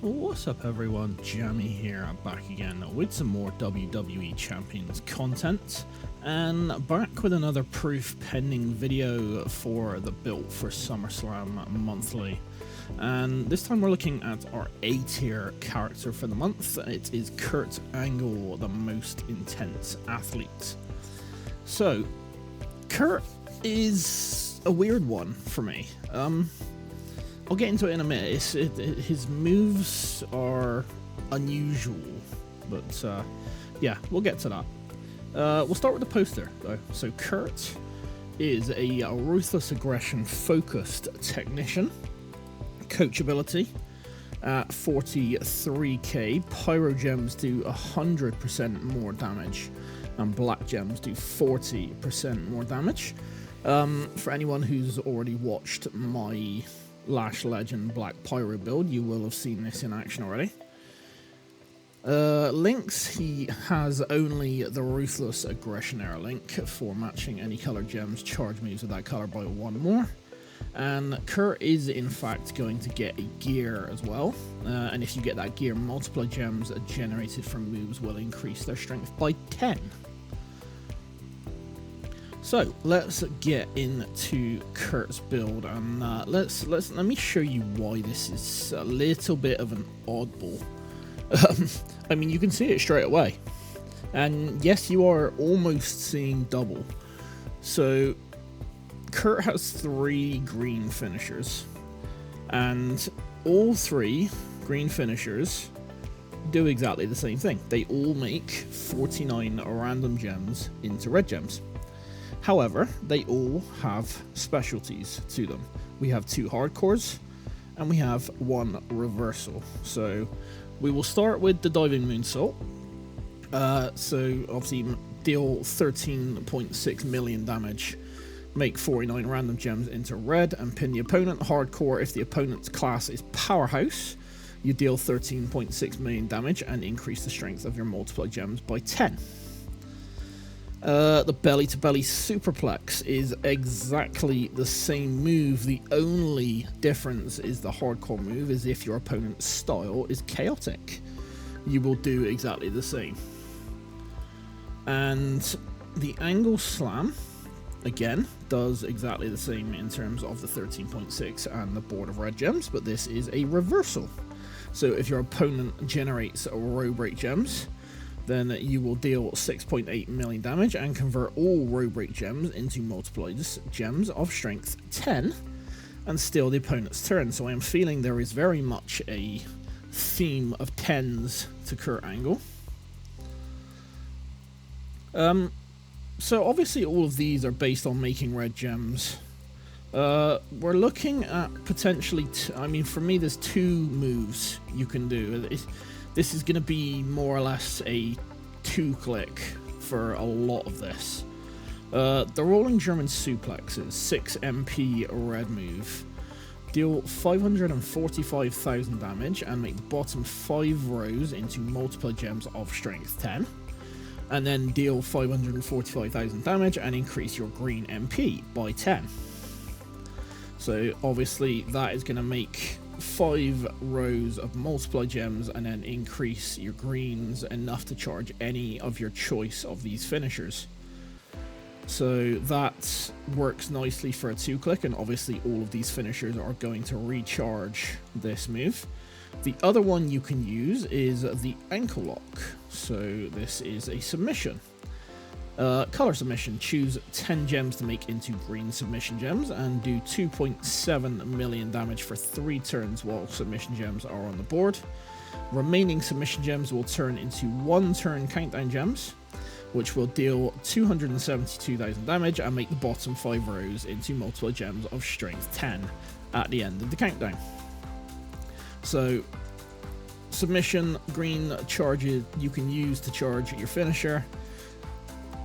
What's up everyone, Jammy here, I'm back again with some more WWE Champions content, and back with another proof pending video for the build for SummerSlam monthly. And this time we're looking at our A tier character for the month. It is Kurt Angle, the most intense athlete. So, Kurt is a weird one for me. I'll get into it in a minute. His moves are unusual, but yeah, we'll get to that. We'll start with the poster, though. So Kurt is a ruthless aggression focused technician. Coachability at 43k. Pyro gems do 100% more damage, and black gems do 40% more damage. For anyone who's already watched my Lash Legend Black Pyro build, you will have seen this in action already. Links, he has only the Ruthless Aggression Era link for matching any color gems charge moves of that color by one more. And Kurt is in fact going to get a gear as well, and if you get that gear, multiple gems generated from moves will increase their strength by 10. So let's get into Kurt's build, and let me show you why this is a little bit of an oddball. I mean, you can see it straight away, and yes, you are almost seeing double. So Kurt has 3 green finishers, and all 3 green finishers do exactly the same thing. They all make 49 random gems into red gems. However, they all have specialties to them. We have 2 hardcores, and we have 1 reversal. So we will start with the diving moonsault. So obviously deal 13.6 million damage, make 49 random gems into red, and pin the opponent. Hardcore, if the opponent's class is powerhouse, you deal 13.6 million damage and increase the strength of your multiply gems by 10. The belly-to-belly superplex is exactly the same move. The only difference is the hardcore move is if your opponent's style is chaotic. You will do exactly the same. And the angle slam, again, does exactly the same in terms of the 13.6 and the board of red gems, but this is a reversal. So if your opponent generates row break gems, then you will deal 6.8 million damage and convert all row break gems into multiplied gems of strength 10 and steal the opponent's turn. So I am feeling there is very much a theme of 10s to Kurt Angle. So obviously all of these are based on making red gems. We're looking at potentially, I mean, for me there's 2 moves you can do. This is going to be more or less a 2-click for a lot of this. The rolling German suplex is 6 MP red move. Deal 545,000 damage and make the bottom 5 rows into multiple gems of strength 10. And then deal 545,000 damage and increase your green MP by 10. So obviously that is going to make 5 rows of multiply gems and then increase your greens enough to charge any of your choice of these finishers. So that works nicely for a 2-click, and obviously all of these finishers are going to recharge this move. The other one you can use is the ankle lock. So this is a submission. Color submission, choose 10 gems to make into green submission gems and do 2.7 million damage for 3 turns while submission gems are on the board. Remaining submission gems will turn into 1 turn countdown gems, which will deal 272,000 damage and make the bottom 5 rows into multiple gems of strength 10 at the end of the countdown. So submission, green charges you can use to charge your finisher.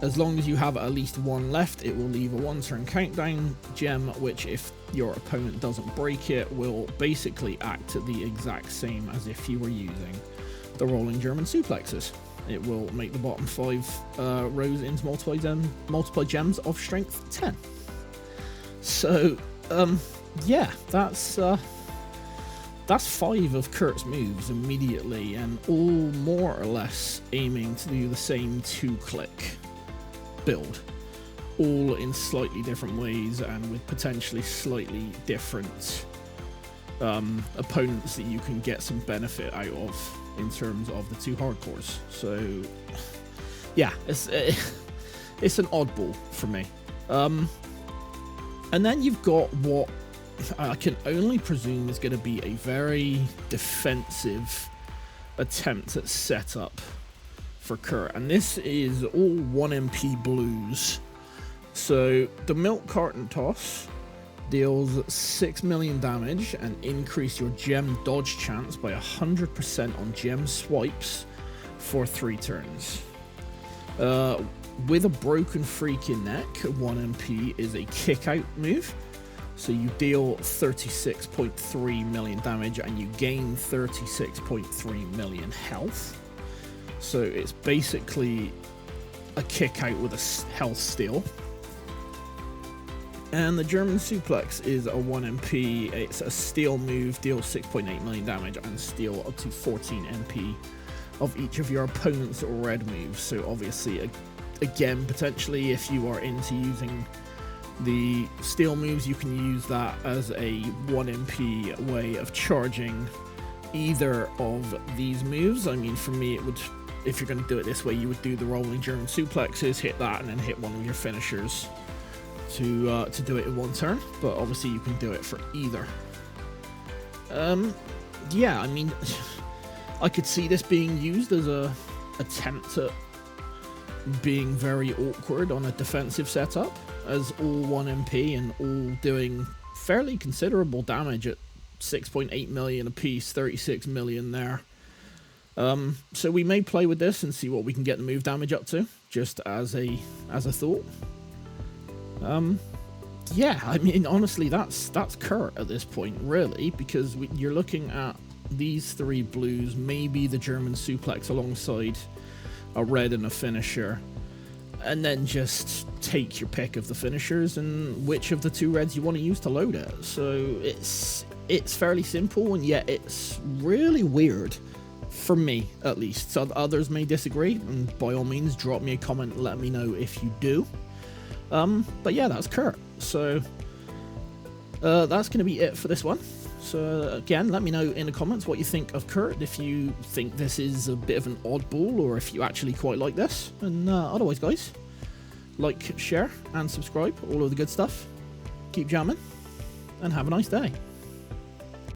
As long as you have at least 1 left, it will leave a 1-turn countdown gem, which if your opponent doesn't break it, will basically act the exact same as if you were using the rolling German suplexes. It will make the bottom 5 rows into multiple gems of strength 10. So, yeah, that's that's 5 of Kurt's moves immediately, and all more or less aiming to do the same 2-click build, all in slightly different ways and with potentially slightly different opponents that you can get some benefit out of in terms of the 2 hardcores. So yeah, it's an oddball for me. And then you've got what I can only presume is going to be a very defensive attempt at setup for Kurt, and this is all 1 MP blues. So the milk carton toss deals 6 million damage and increase your gem dodge chance by 100% on gem swipes for 3 turns. With a broken freaking neck, 1 MP is a kick out move. So you deal 36.3 million damage and you gain 36.3 million health. So it's basically a kick out with a health steal. And the German suplex is a 1 MP. It's a steal move, deals 6.8 million damage and steal up to 14 MP of each of your opponent's red moves. So obviously, again, potentially if you are into using the steal moves, you can use that as a 1 MP way of charging either of these moves. I mean, for me, it would, if you're going to do it this way, you would do the rolling German suplexes, hit that, and then hit one of your finishers to do it in 1 turn. But obviously, you can do it for either. Yeah, I mean, I could see this being used as a attempt at being very awkward on a defensive setup, as all 1 MP and all doing fairly considerable damage at 6.8 million apiece, 36 million there. So we may play with this and see what we can get the move damage up to, just as a thought. Yeah, I mean, honestly, that's Kurt at this point, really, because you're looking at these 3 blues, maybe the German suplex alongside a red and a finisher, and then just take your pick of the finishers and which of the 2 reds you want to use to load it. So it's fairly simple, and yet it's really weird, for me at least. So others may disagree, and by all means drop me a comment and let me know if you do. But yeah, that's Kurt. So that's going to be it for this one. So again, let me know in the comments what you think of Kurt, if you think this is a bit of an oddball or if you actually quite like this. And otherwise, guys, like, share and subscribe, all of the good stuff. Keep jamming and have a nice day.